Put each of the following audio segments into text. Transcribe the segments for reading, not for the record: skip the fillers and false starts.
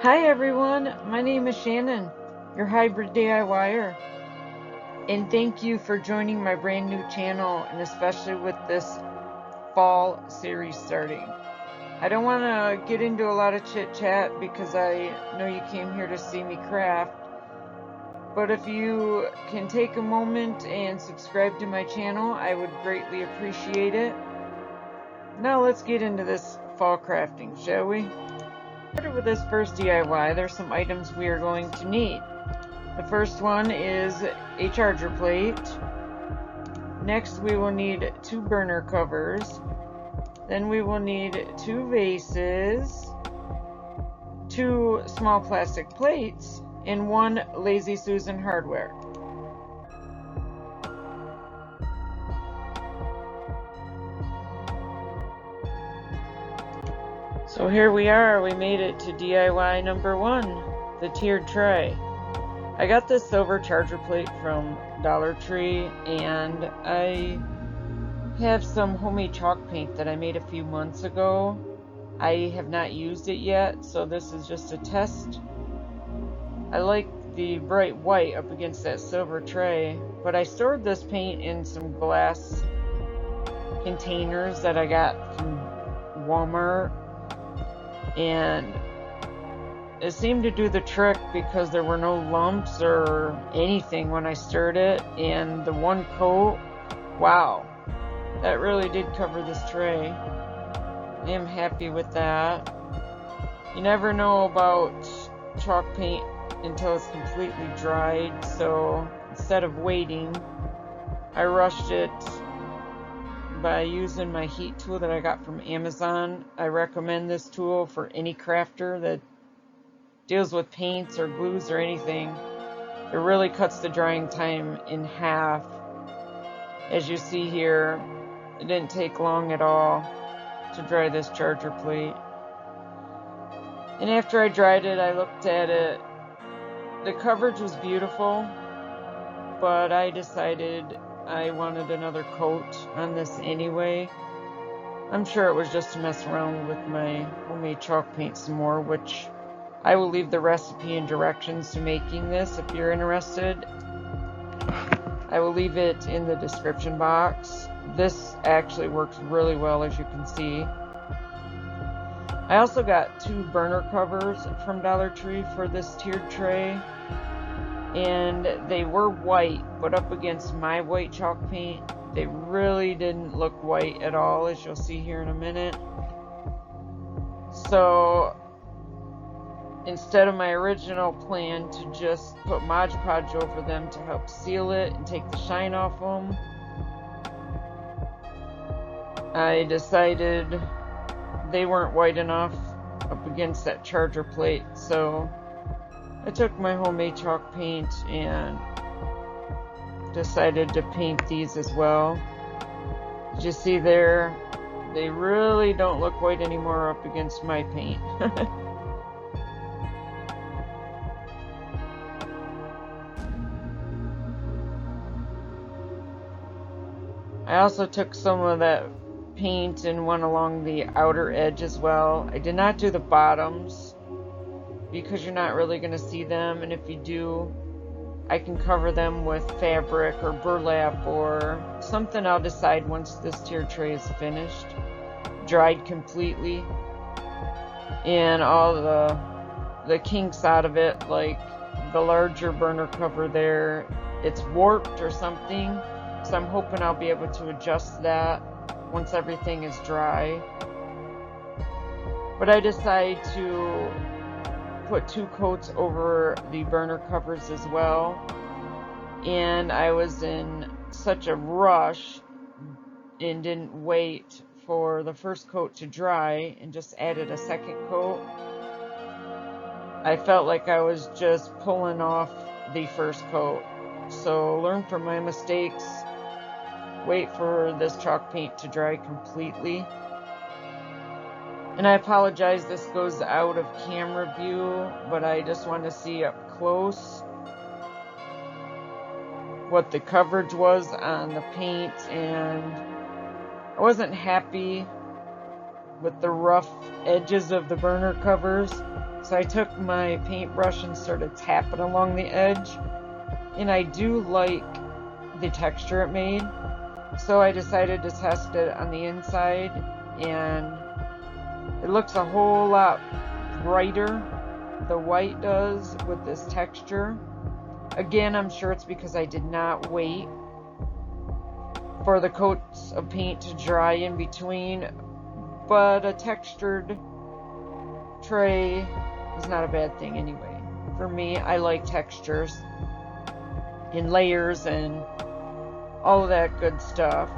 Hi everyone, my name is Shannon, your hybrid DIYer, and thank you for joining my brand new channel, and especially with this fall series starting. I don't want to get into a lot of chit chat because I know you came here to see me craft, but if you can take a moment and subscribe to my channel, I would greatly appreciate it. Now let's get into this fall crafting, shall we? Started with this first DIY, there's some items we are going to need. The first one is a charger plate. Next we will need 2 burner covers. Then we will need 2 vases, 2 small plastic plates, and 1 Lazy Susan hardware. So here we are, we made it to DIY number 1, the tiered tray. I got this silver charger plate from Dollar Tree, and I have some homemade chalk paint that I made a few months ago. I have not used it yet, so this is just a test. I like the bright white up against that silver tray, but I stored this paint in some glass containers that I got from Walmart, and it seemed to do the trick because there were no lumps or anything when I stirred it, and the one coat, wow, that really did cover this tray. I am happy with that. You never know about chalk paint until it's completely dried, so instead of waiting, I rushed it by using my heat tool that I got from Amazon. I recommend this tool for any crafter that deals with paints or glues or anything. It really cuts the drying time in half. As you see here, it didn't take long at all to dry this charger plate. And after I dried it, I looked at it. The coverage was beautiful, but I decided I wanted another coat on this anyway. I'm sure it was just to mess around with my homemade chalk paint some more, which I will leave the recipe and directions to making this if you're interested. I will leave it in the description box. This actually works really well, as you can see. I also got 2 burner covers from Dollar Tree for this tiered tray, and they were white, but up against my white chalk paint, they really didn't look white at all, as you'll see here in a minute. So instead of my original plan to just put Mod Podge over them to help seal it and take the shine off them, I decided they weren't white enough up against that charger plate, so I took my homemade chalk paint and decided to paint these as well. As you see there, they really don't look white anymore up against my paint. I also took some of that paint and went along the outer edge as well. I did not do the bottoms because you're not really going to see them, and if you do, I can cover them with fabric or burlap or something. I'll decide once this tier tray is finished, dried completely, and all the kinks out of it, like the larger burner cover there, it's warped or something, so I'm hoping I'll be able to adjust that once everything is dry. But I decided to put 2 coats over the burner covers as well, and I was in such a rush and didn't wait for the first coat to dry and just added a second coat. I felt like I was just pulling off the first coat. So learn from my mistakes. Wait for this chalk paint to dry completely. And I apologize, this goes out of camera view, but I just want to see up close what the coverage was on the paint, and I wasn't happy with the rough edges of the burner covers. So I took my paintbrush and started tapping along the edge, and I do like the texture it made. So I decided to test it on the inside, and it looks a whole lot brighter, the white does, with this texture. Again, I'm sure it's because I did not wait for the coats of paint to dry in between, but a textured tray is not a bad thing anyway. For me, I like textures and layers and all that good stuff.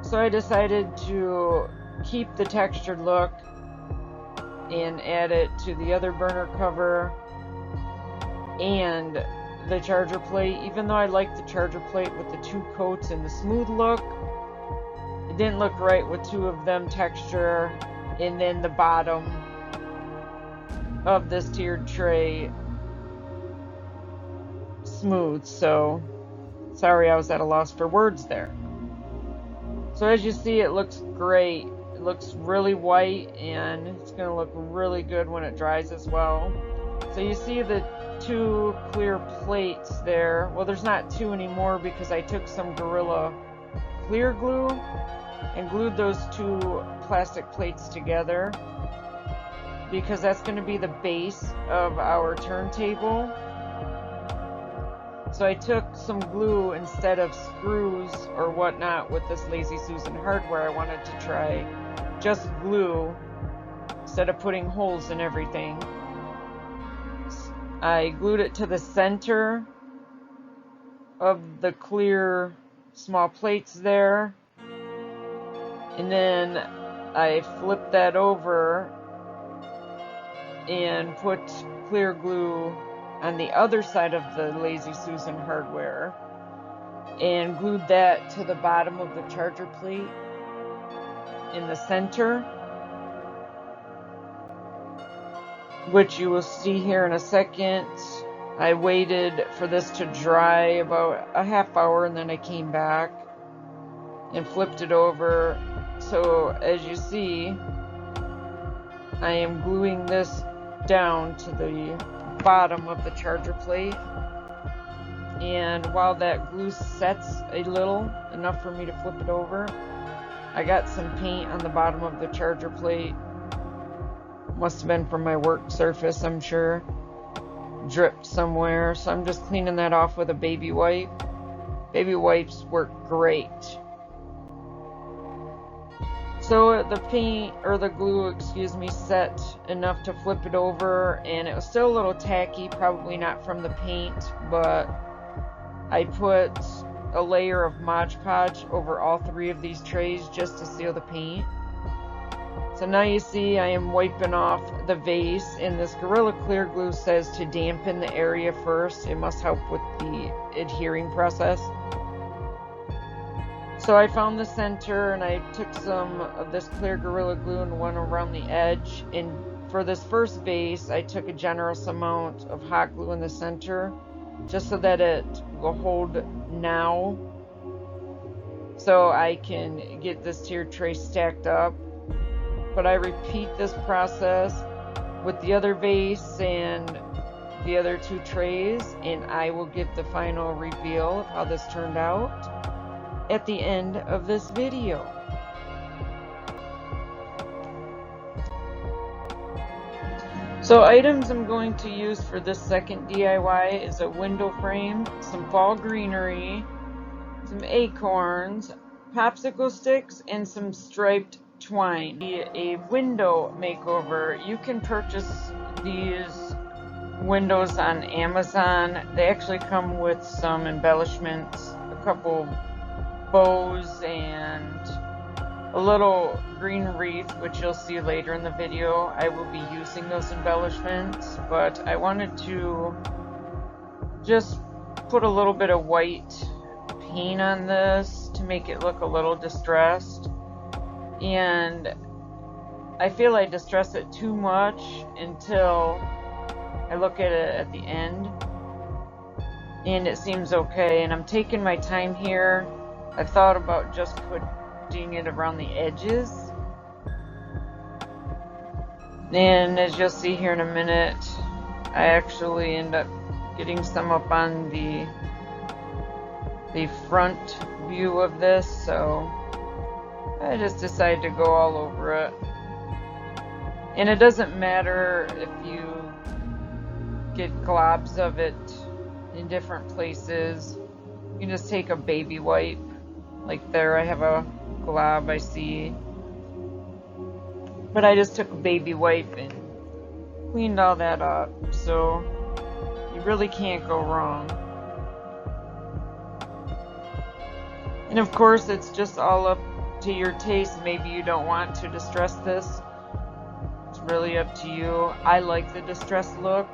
So I decided to keep the textured look and add it to the other burner cover and the charger plate. Even though I like the charger plate with the 2 coats and the smooth look, it didn't look right with 2 of them texture, and then the bottom of this tiered tray smooth. So sorry, I was at a loss for words there. So as you see, it looks great. It looks really white, and it's going to look really good when it dries as well. So you see the 2 clear plates there. Well, there's not 2 anymore because I took some Gorilla clear glue and glued those 2 plastic plates together, because that's going to be the base of our turntable. So I took some glue instead of screws or whatnot with this Lazy Susan hardware. I wanted to try just glue instead of putting holes in everything. I glued it to the center of the clear small plates there, and then I flipped that over and put clear glue on the other side of the Lazy Susan hardware and glued that to the bottom of the charger plate in the center, which you will see here in a second. I waited for this to dry about a half hour, and then I came back and flipped it over. So as you see, I am gluing this down to the bottom of the charger plate, and while that glue sets a little, enough for me to flip it over, I got some paint on the bottom of the charger plate. Must have been from my work surface, I'm sure. Dripped somewhere, so I'm just cleaning that off with a baby wipe. Baby wipes work great. So the paint, or the glue, excuse me, set enough to flip it over, and it was still a little tacky, probably not from the paint, but I put a layer of Mod Podge over all 3 of these trays just to seal the paint. So now you see I am wiping off the vase, and this Gorilla Clear Glue says to dampen the area first. It must help with the adhering process. So I found the center, and I took some of this clear Gorilla Glue and went around the edge. And for this first vase, I took a generous amount of hot glue in the center, just so that it will hold now, so I can get this tiered tray stacked up. But I repeat this process with the other vase and the other 2 trays, and I will give the final reveal of how this turned out at the end of this video. So items I'm going to use for this second DIY is a window frame, some fall greenery, some acorns, popsicle sticks, and some striped twine. A window makeover. You can purchase these windows on Amazon. They actually come with some embellishments, a couple bows and a little green wreath, which you'll see later in the video. I will be using those embellishments, but I wanted to just put a little bit of white paint on this to make it look a little distressed. And I feel I distress it too much until I look at it at the end, and it seems okay. And I'm taking my time here. I thought about just putting it around the edges, And as you'll see here in a minute, I actually end up getting some up on the front view of this, so I just decided to go all over it. And it doesn't matter if you get globs of it in different places. You can just take a baby wipe. Like there, I have a glob I see. But I just took a baby wipe and cleaned all that up. So you really can't go wrong. And of course, it's just all up to your taste. Maybe you don't want to distress this. It's really up to you. I like the distressed look.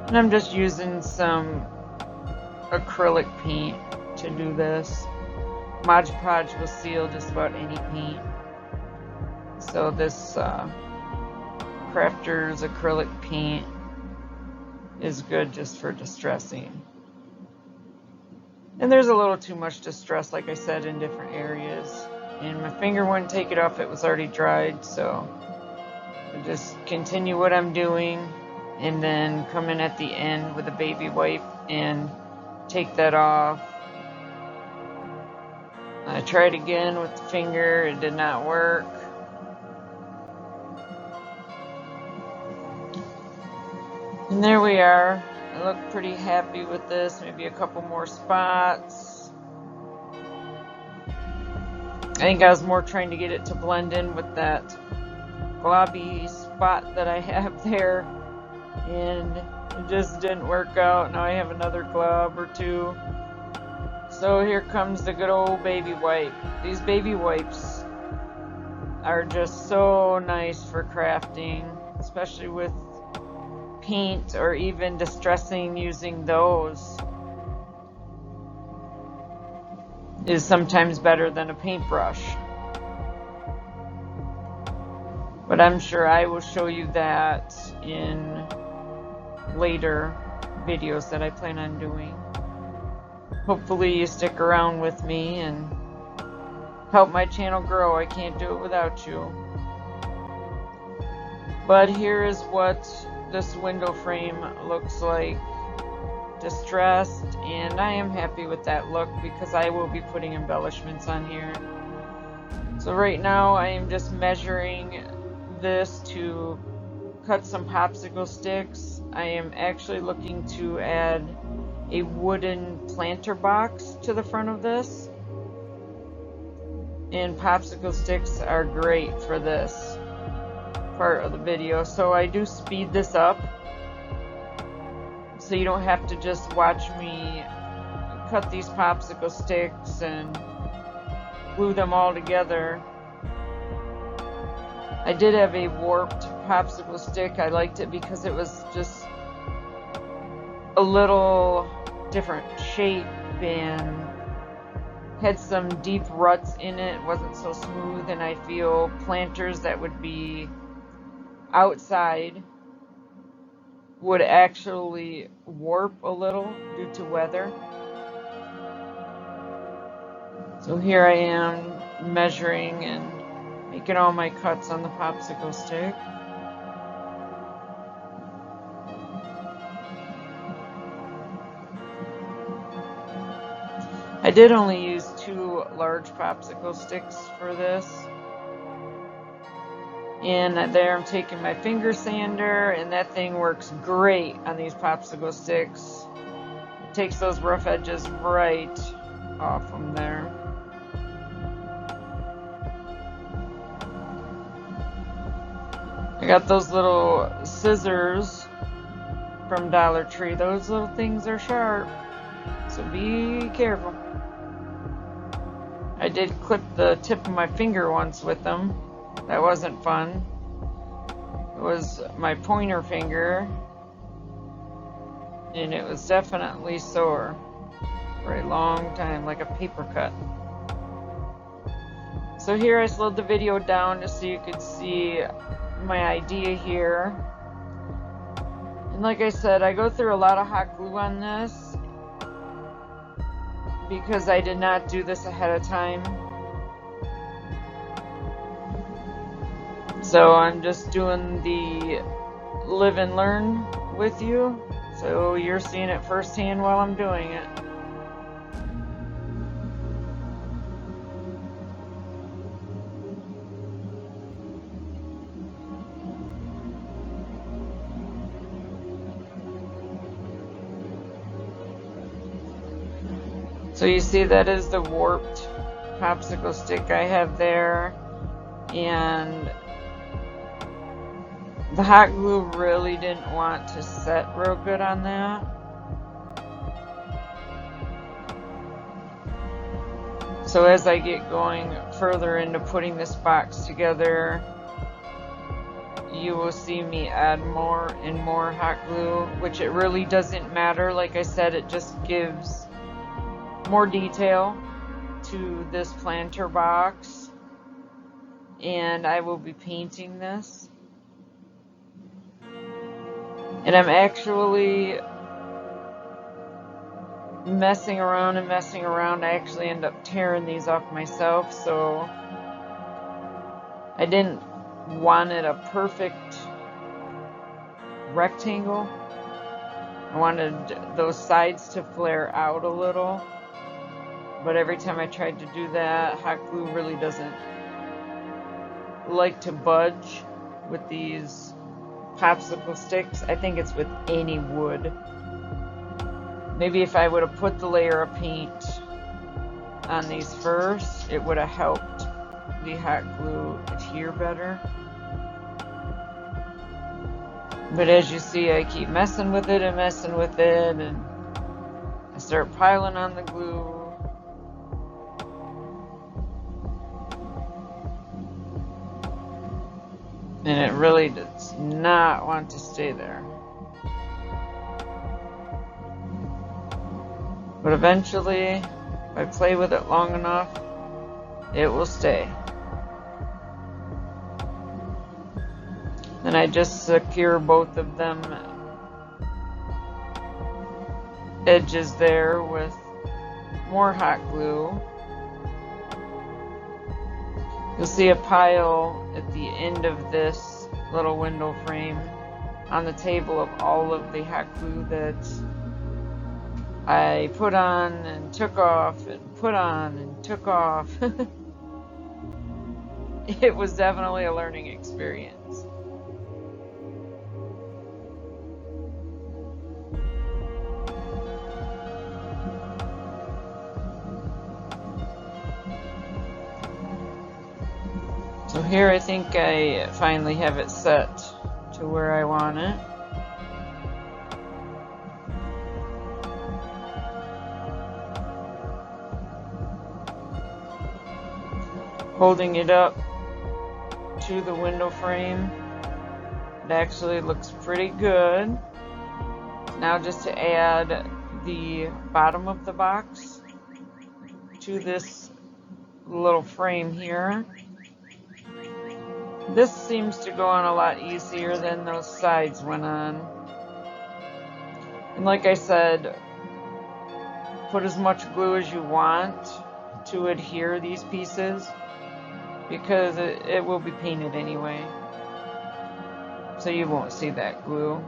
And I'm just using some acrylic paint to do this. Mod Podge will seal just about any paint. So this Crafter's acrylic paint is good just for distressing. And there's a little too much distress, like I said, in different areas. And my finger wouldn't take it off, it was already dried, so I just continue what I'm doing and then come in at the end with a baby wipe and take that off. I tried again with the finger, it did not work. And there we are. I look pretty happy with this, maybe a couple more spots. I think I was more trying to get it to blend in with that globby spot that I have there, and it just didn't work out. Now I have another glob or two. So here comes the good old baby wipe. These baby wipes are just so nice for crafting, especially with paint or even distressing. Using those is sometimes better than a paintbrush. But I'm sure I will show you that in later videos that I plan on doing. Hopefully you stick around with me and help my channel grow. I can't do it without you. But here is what this window frame looks like, distressed, and I am happy with that look because I will be putting embellishments on here. So right now I am just measuring this to cut some popsicle sticks. I am actually looking to add a wooden planter box to the front of this, and popsicle sticks are great for this part of the video. So I do speed this up so you don't have to just watch me cut these popsicle sticks and glue them all together. I did have a warped popsicle stick. I liked it because it was just a little different shape and had some deep ruts in it. It wasn't so smooth, and I feel planters that would be outside would actually warp a little due to weather. So here I am measuring and making all my cuts on the popsicle stick. I did only use 2 large popsicle sticks for this. And there I'm taking my finger sander, and that thing works great on these popsicle sticks. It takes those rough edges right off them there. I got those little scissors from Dollar Tree. Those little things are sharp, so be careful. I did clip the tip of my finger once with them. That wasn't fun. It was my pointer finger, and it was definitely sore for a long time, like a paper cut. So here I slowed the video down just so you could see my idea here. And like I said, I go through a lot of hot glue on this because I did not do this ahead of time. So I'm just doing the live and learn with you, so you're seeing it firsthand while I'm doing it. So you see that is the warped popsicle stick I have there, and the hot glue really didn't want to set real good on that. So as I get going further into putting this box together, you will see me add more and more hot glue, which it really doesn't matter. Like I said, it just gives more detail to this planter box, and I will be painting this. And I'm actually messing around and messing around. I actually end up tearing these off myself, so I didn't want it a perfect rectangle. I wanted those sides to flare out a little, but every time I tried to do that, hot glue really doesn't like to budge with these popsicle sticks. I think it's with any wood. Maybe if I would have put the layer of paint on these first, it would have helped the hot glue adhere better. But as you see, I keep messing with it and messing with it, and I start piling on the glue. And it really does not want to stay there. But eventually, if I play with it long enough, it will stay. Then I just secure both of them edges there with more hot glue. You'll see a pile at the end of this little window frame on the table of all of the hot glue that I put on and took off and put on and took off. It was definitely a learning experience. So here I think I finally have it set to where I want it. Holding it up to the window frame, it actually looks pretty good. Now just to add the bottom of the box to this little frame here. This seems to go on a lot easier than those sides went on. And like I said, put as much glue as you want to adhere these pieces, because it will be painted anyway, so you won't see that glue.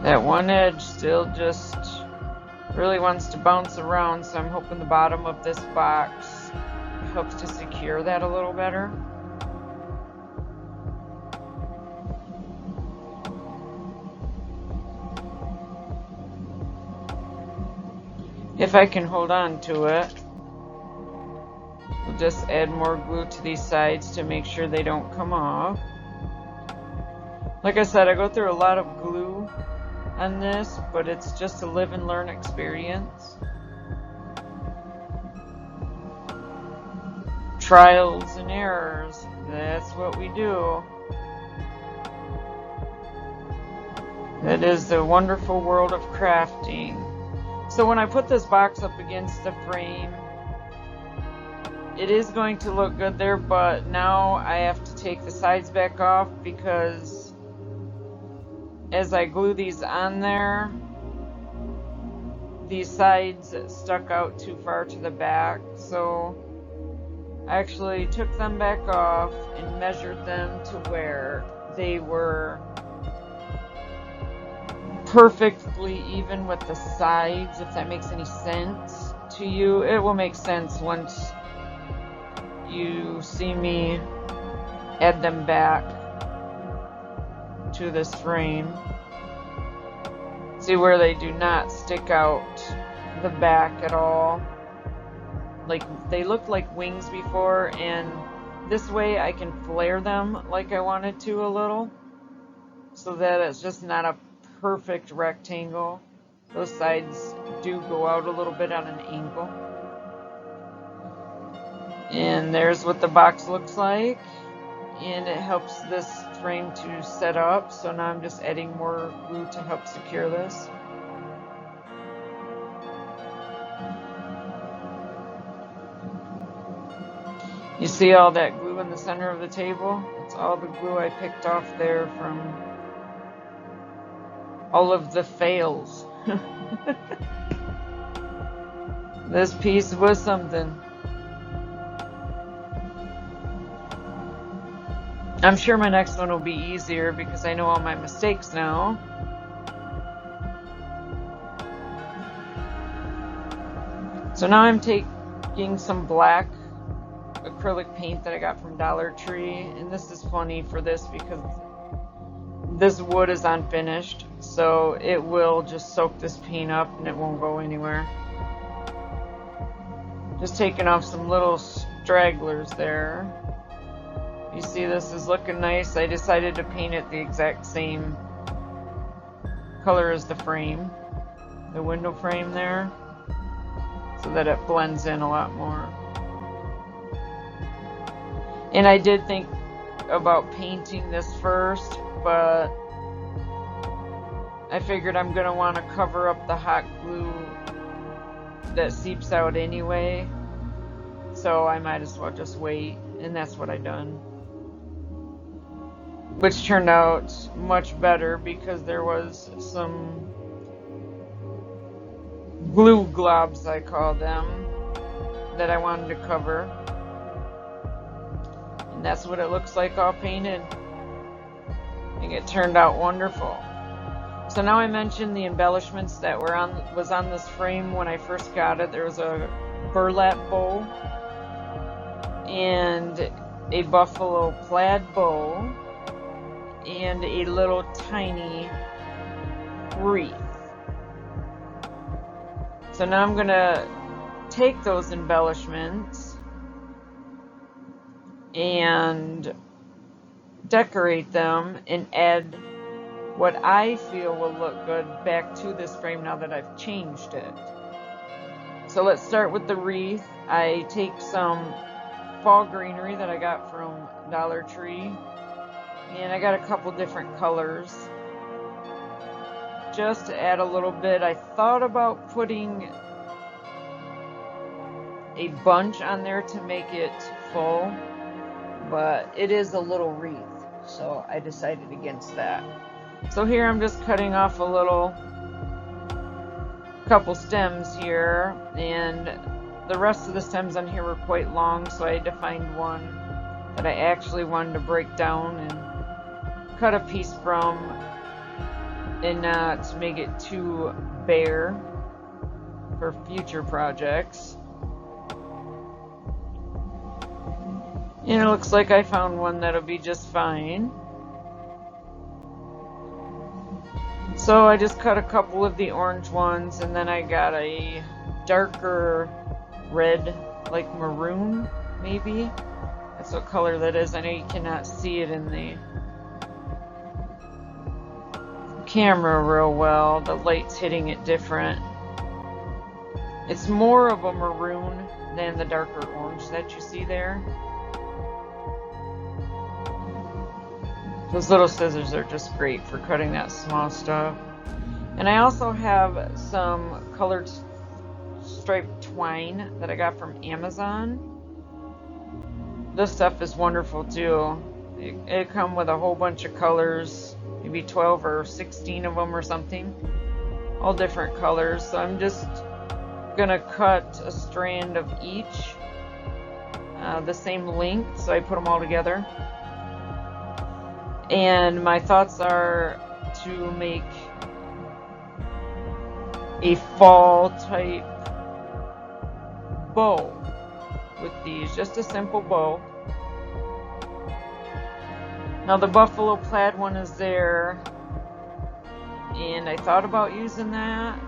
That one edge still just really wants to bounce around, so I'm hoping the bottom of this box helps to secure that a little better. If I can hold on to it, we'll just add more glue to these sides to make sure they don't come off. Like I said, I go through a lot of glue on this, but it's just a live and learn experience. Trials and errors, that's what we do. That is the wonderful world of crafting. So when I put this box up against the frame it is going to look good there, but now I have to take the sides back off because as I glue these on there, these sides stuck out too far to the back, so I actually took them back off and measured them to where they were perfectly even with the sides, if that makes any sense to you. It will make sense once you see me add them back to this frame. See where they do not stick out the back at all. Like they looked like wings before, and this way I can flare them like I wanted to a little, so that it's just not a perfect rectangle. Those sides do go out a little bit on an angle. And there's what the box looks like, and it helps this frame to set up. So now I'm just adding more glue to help secure this. You see all that glue in the center of the table? It's all the glue I picked off there from all of the fails. This piece was something. I'm sure my next one will be easier because I know all my mistakes now. So now I'm taking some black acrylic paint that I got from Dollar Tree, and this is funny for this because this wood is unfinished, so it will just soak this paint up and it won't go anywhere. Just taking off some little stragglers there. You see this is looking nice. I decided to paint it the exact same color as the frame, the window frame there, so that it blends in a lot more. And I did think about painting this first, but I figured I'm going to want to cover up the hot glue that seeps out anyway, so I might as well just wait, and that's what I done. Which turned out much better because there was some glue globs, I call them, that I wanted to cover. And that's what it looks like all painted. I think it turned out wonderful. So now I mentioned the embellishments that was on this frame when I first got it. There was a burlap bow and a buffalo plaid bow and a little tiny wreath. So now I'm gonna take those embellishments and decorate them and add what I feel will look good back to this frame now that I've changed it. So let's start with the wreath. I take some fall greenery that I got from Dollar Tree, and I got a couple different colors just to add a little bit. I thought about putting a bunch on there to make it full, but it is a little wreath, so I decided against that. So here I'm just cutting off couple stems here, and the rest of the stems on here were quite long, so I had to find one that I actually wanted to break down and cut a piece from and not make it too bare for future projects. And it looks like I found one that'll be just fine. So I just cut a couple of the orange ones, and then I got a darker red, like maroon, maybe. That's what color that is. I know you cannot see it in the camera real well. The light's hitting it different. It's more of a maroon than the darker orange that you see there. Those little scissors are just great for cutting that small stuff. And I also have some colored striped twine that I got from Amazon. This stuff is wonderful too. It come with a whole bunch of colors, maybe 12 or 16 of them or something, all different colors. So I'm just gonna cut a strand of each, the same length, so I put them all together. And my thoughts are to make a fall type bow with these, just a simple bow. Now the buffalo plaid one is there, and I thought about using that,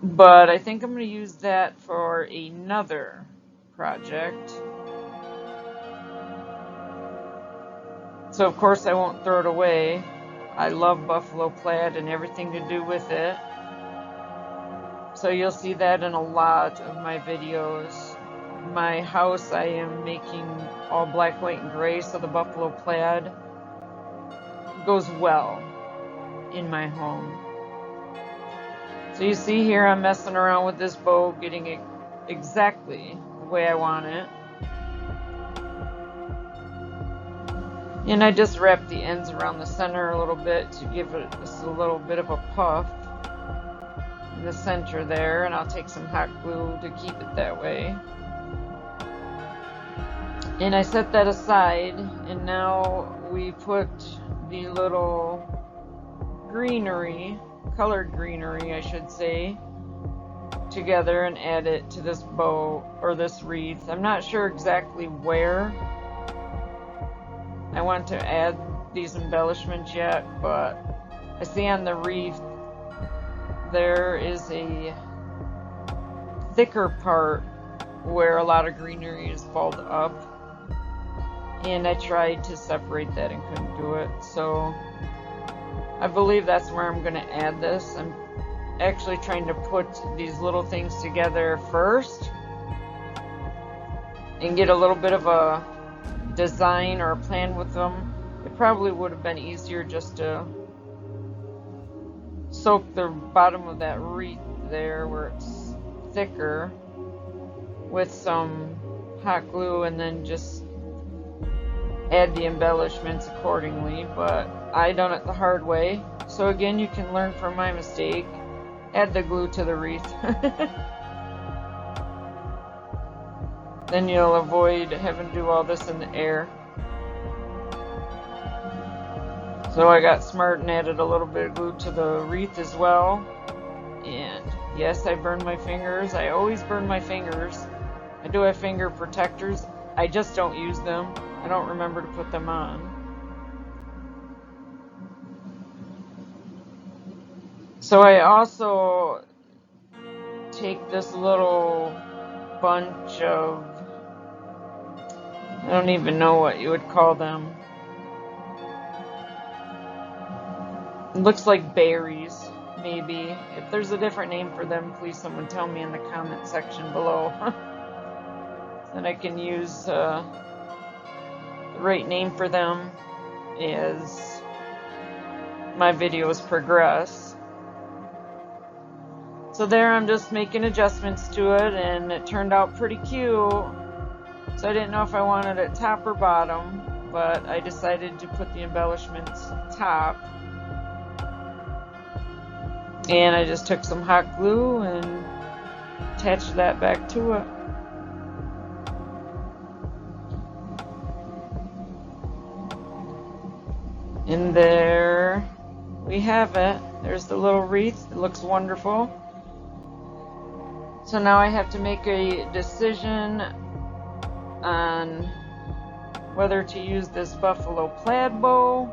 but I think I'm going to use that for another project. So of course I won't throw it away. I love buffalo plaid and everything to do with it. So you'll see that in a lot of my videos. My house I am making all black, white, and gray, so the buffalo plaid goes well in my home. So you see here I'm messing around with this bow, getting it exactly the way I want it. And I just wrap the ends around the center a little bit to give it just a little bit of a puff in the center there, and I'll take some hot glue to keep it that way. And I set that aside, and now we put the little greenery, colored greenery I should say, together and add it to this bow or this wreath. I'm not sure exactly where I want to add these embellishments yet, but I see on the wreath there is a thicker part where a lot of greenery is balled up, and I tried to separate that and couldn't do it. So I believe that's where I'm going to add this. I'm actually trying to put these little things together first and get a little bit of a design or a plan with them. It probably would have been easier just to soak the bottom of that wreath there where it's thicker with some hot glue and then just add the embellishments accordingly, but I done it the hard way. So again, you can learn from my mistake. Add the glue to the wreath. Then you'll avoid having to do all this in the air. So I got smart and added a little bit of glue to the wreath as well. And yes, I burned my fingers. I always burn my fingers. I do have finger protectors. I just don't use them. I don't remember to put them on. So I also take this little bunch of, I don't even know what you would call them. It looks like berries, maybe. If there's a different name for them, please someone tell me in the comment section below. Then I can use the right name for them as my videos progress. So there I'm just making adjustments to it, and it turned out pretty cute. So I didn't know if I wanted it top or bottom, but I decided to put the embellishments top. And I just took some hot glue and attached that back to it. And there we have it. There's the little wreath. It looks wonderful. So now I have to make a decision on whether to use this buffalo plaid bow.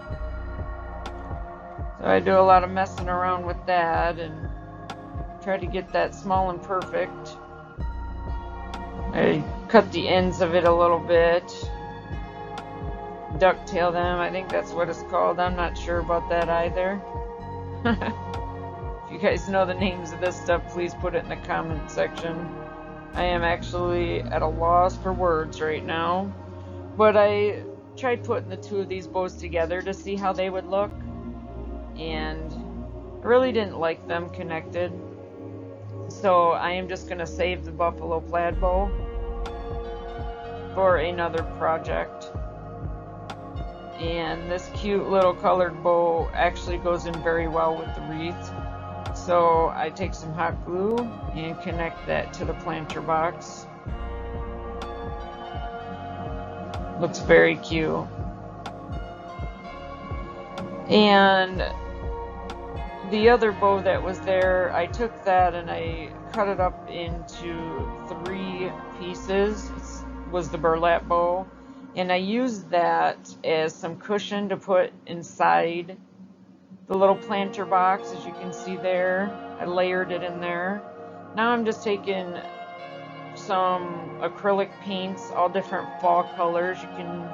So I do a lot of messing around with that and try to get that small and perfect. I cut the ends of it a little bit, ducktail them, I think that's what it's called. I'm not sure about that either. If you guys know the names of this stuff, please put it in the comment section. I am actually at a loss for words right now, but I tried putting the two of these bows together to see how they would look, and I really didn't like them connected. So I am just going to save the buffalo plaid bow for another project. And this cute little colored bow actually goes in very well with the wreath. So I take some hot glue and connect that to the planter box. Looks very cute. And the other bow that was there, I took that and I cut it up into 3 pieces. It was the burlap bow. And I used that as some cushion to put inside the little planter box, as you can see there. I layered it in there. Now I'm just taking some acrylic paints, all different fall colors. You can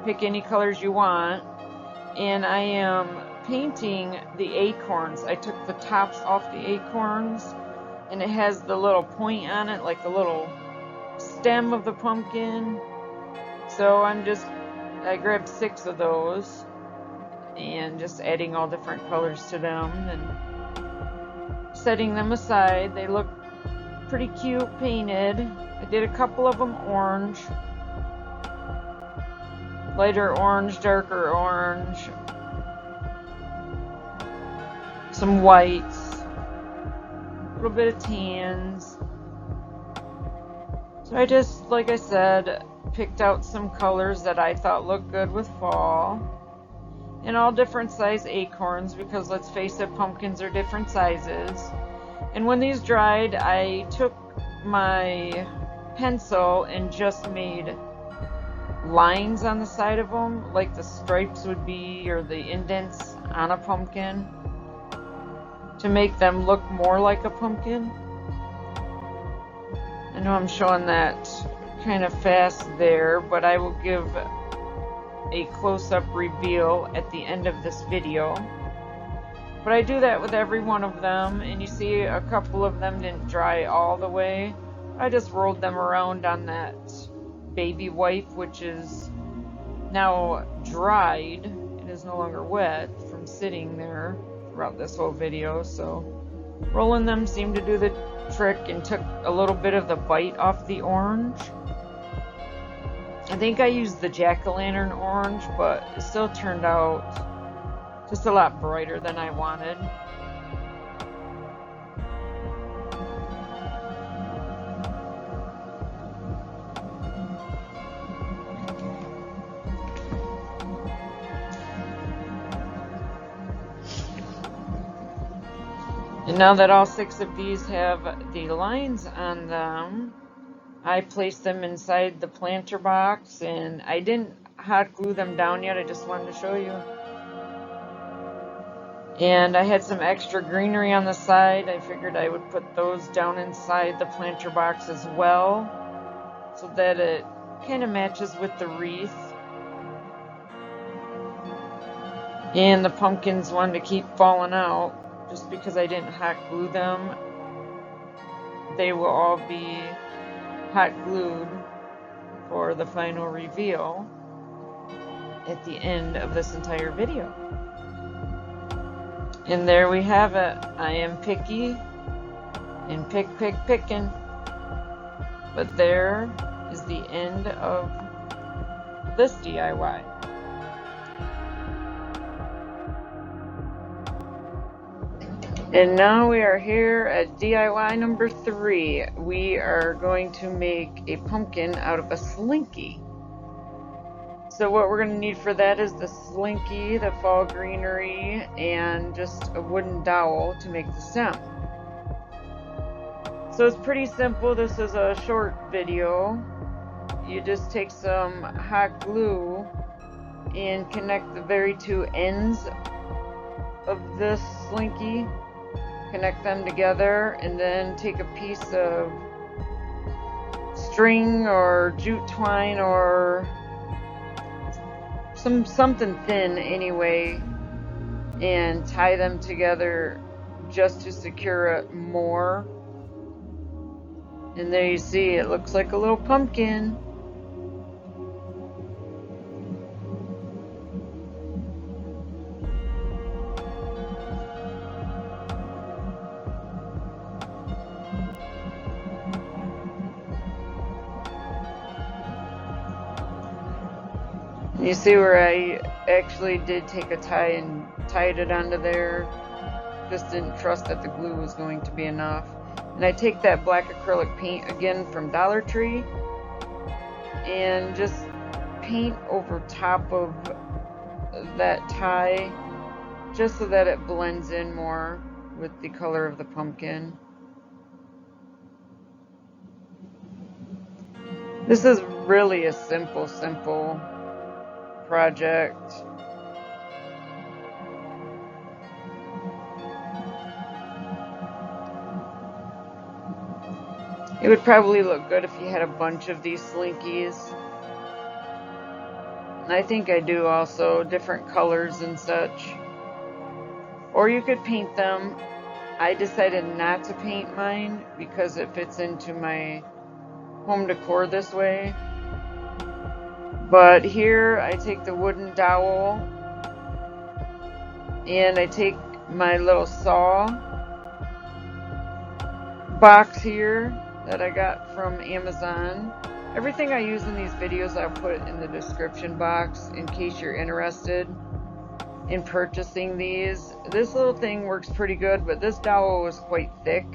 pick any colors you want. And I am painting the acorns. I took the tops off the acorns, and it has the little point on it, like the little stem of the pumpkin. So I grabbed 6 of those and just adding all different colors to them and setting them aside. They look pretty cute painted. I did a couple of them orange, lighter orange, darker orange, some whites, a little bit of tans. So I just, like I said, picked out some colors that I thought looked good with fall, and all different size acorns, because let's face it, pumpkins are different sizes. And when these dried, I took my pencil and just made lines on the side of them, like the stripes would be, or the indents on a pumpkin, to make them look more like a pumpkin. I know I'm showing that kind of fast there, but I will give a close-up reveal at the end of this video. But I do that with every one of them, and you see a couple of them didn't dry all the way. I just rolled them around on that baby wipe, which is now dried. It is no longer wet from sitting there throughout this whole video. So rolling them seemed to do the trick and took a little bit of the bite off the orange. I think I used the jack-o'-lantern orange, but it still turned out just a lot brighter than I wanted. And now that all 6 of these have the lines on them, I placed them inside the planter box, and I didn't hot glue them down yet. I just wanted to show you. And I had some extra greenery on the side. I figured I would put those down inside the planter box as well, so that it kind of matches with the wreath. And the pumpkins wanted to keep falling out just because I didn't hot glue them. They will all be hot glued for the final reveal at the end of this entire video. And there we have it. I am picky and picking. But there is the end of this DIY. And now we are here at DIY number 3. We are going to make a pumpkin out of a slinky. So what we're going to need for that is the slinky, the fall greenery, and just a wooden dowel to make the stem. So it's pretty simple. This is a short video. You just take some hot glue and connect the very 2 ends of this slinky. Connect them together, and then take a piece of string or jute twine or something thin anyway, and tie them together just to secure it more. And there you see, it looks like a little pumpkin. You see where I actually did take a tie and tied it onto there. Just didn't trust that the glue was going to be enough. And I take that black acrylic paint again from Dollar Tree and just paint over top of that tie just so that it blends in more with the color of the pumpkin. This is really a simple project. It would probably look good if you had a bunch of these slinkies. And I think I do also, different colors and such. Or you could paint them. I decided not to paint mine because it fits into my home decor this way. But here I take the wooden dowel and I take my little saw box here that I got from Amazon. Everything I use in these videos I'll put in the description box in case you're interested in purchasing these. This little thing works pretty good, but this dowel was quite thick.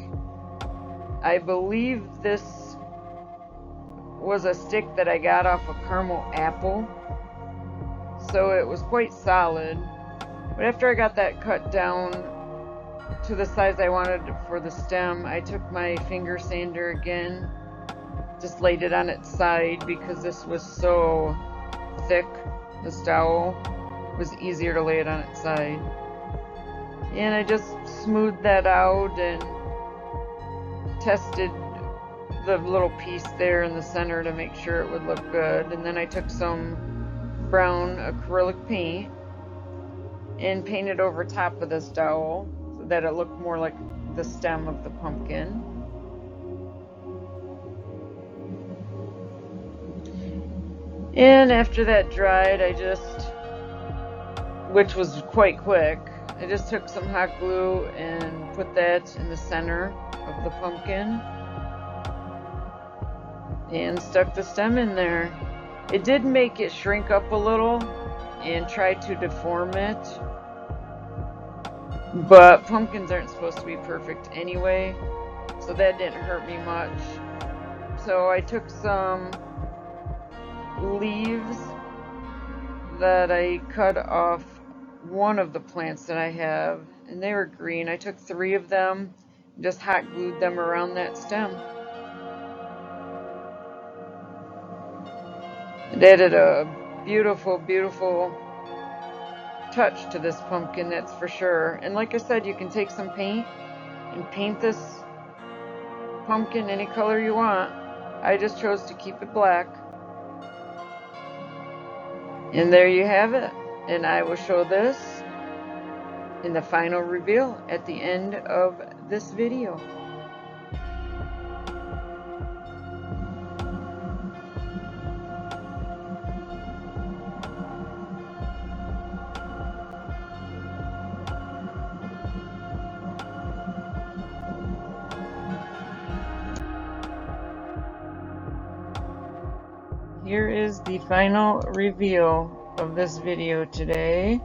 I believe this was a stick that I got off a caramel apple, so it was quite solid. But after I got that cut down to the size I wanted for the stem, I took my finger sander again, just laid it on its side because this was so thick. This dowel was easier to lay it on its side. And I just smoothed that out and tested the little piece there in the center to make sure it would look good. And then I took some brown acrylic paint and painted over top of this dowel so that it looked more like the stem of the pumpkin. And after that dried, which was quite quick, I just took some hot glue and put that in the center of the pumpkin and stuck the stem in there. It did make it shrink up a little and try to deform it, but pumpkins aren't supposed to be perfect anyway, so that didn't hurt me much. So I took some leaves that I cut off one of the plants that I have, and they were green. I took 3 of them and just hot glued them around that stem. It added a beautiful touch to this pumpkin, that's for sure. And like I said, you can take some paint and paint this pumpkin any color you want. I just chose to keep it black. And there you have it. And I will show this in the final reveal at the end of this video. Here is the final reveal of this video today.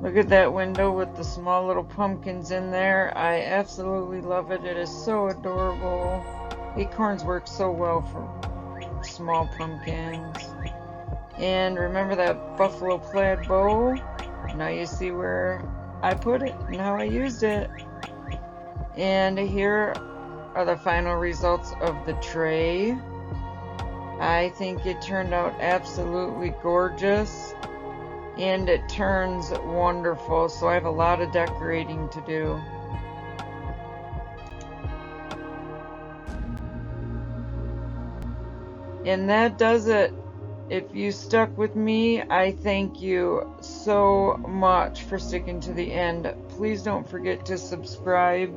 Look at that window with the small little pumpkins in there. I absolutely love it. It is so adorable. Acorns work so well for small pumpkins. And remember that buffalo plaid bow? Now you see where I put it and how I used it. And here are the final results of the tray. I think it turned out absolutely gorgeous, and it turns wonderful, so I have a lot of decorating to do. And that does it. If you stuck with me, I thank you so much for sticking to the end. Please don't forget to subscribe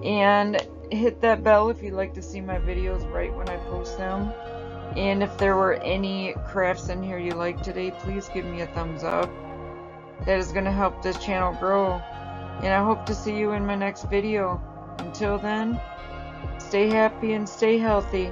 and hit that bell if you'd like to see my videos right when I post them. And if there were any crafts in here you liked today, please give me a thumbs up. That is going to help this channel grow. And I hope to see you in my next video. Until then, stay happy and stay healthy.